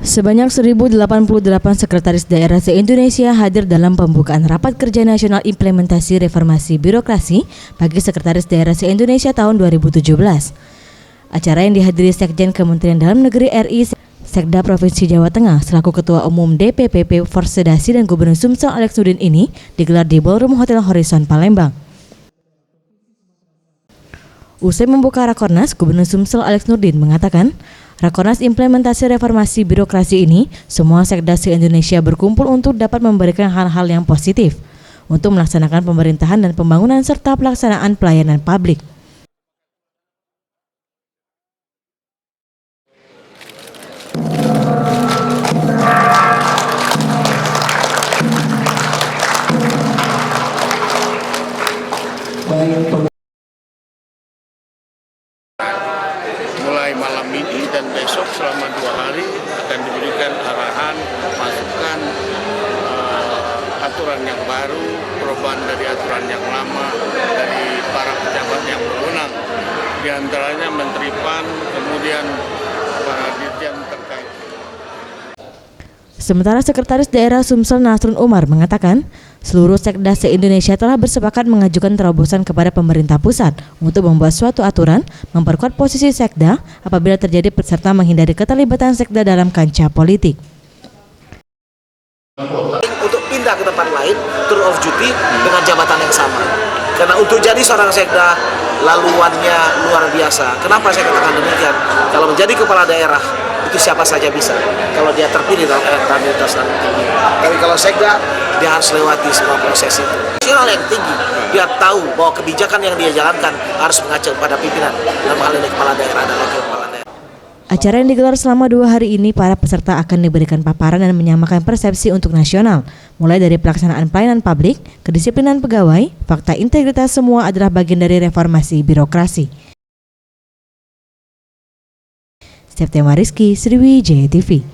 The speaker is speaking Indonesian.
Sebanyak 1.088 sekretaris daerah se-Indonesia hadir dalam pembukaan Rapat Kerja Nasional Implementasi Reformasi Birokrasi bagi Sekretaris Daerah se-Indonesia tahun 2017. Acara yang dihadiri Sekjen Kementerian Dalam Negeri RI, Sekda Provinsi Jawa Tengah selaku Ketua Umum DPPP Forsedasi dan Gubernur Sumsel Alex Nurdin ini digelar di Ballroom Hotel Horizon Palembang. Usai membuka Rakornas, Gubernur Sumsel Alex Nurdin mengatakan, Rakornas Implementasi Reformasi Birokrasi ini, semua sekda se-Indonesia berkumpul untuk dapat memberikan hal-hal yang positif untuk melaksanakan pemerintahan dan pembangunan serta pelaksanaan pelayanan publik. Mulai malam ini dan besok selama 2 hari akan diberikan arahan, masukan, aturan yang baru, perubahan dari aturan yang lama dari para pejabat yang berwenang, di antaranya Menteri PAN, kemudian para dirjen terkait. Sementara Sekretaris Daerah Sumsel Nasrun Umar mengatakan, seluruh sekda se-Indonesia telah bersepakat mengajukan terobosan kepada pemerintah pusat untuk membuat suatu aturan memperkuat posisi sekda apabila terjadi serta menghindari keterlibatan sekda dalam kancah politik. Untuk pindah ke tempat lain, tour of duty dengan jabatan yang sama. Karena untuk jadi seorang sekda, laluannya luar biasa. Kenapa saya katakan demikian? Kalau menjadi kepala daerah, itu siapa saja bisa kalau dia terpilih dalam elektabilitas yang tinggi. Tapi kalau sekda, dia harus lewati semua proses itu. Nasional yang tinggi, dia tahu bahwa kebijakan yang dia jalankan harus mengacu pada pimpinan, dalam hal ini kepala daerah dan wakil kepala daerah. Acara yang digelar selama 2 hari ini, para peserta akan diberikan paparan dan menyamakan persepsi untuk nasional, mulai dari pelaksanaan pelayanan publik, kedisiplinan pegawai, fakta integritas, semua adalah bagian dari reformasi birokrasi. September Rizky, Sriwijaya TV.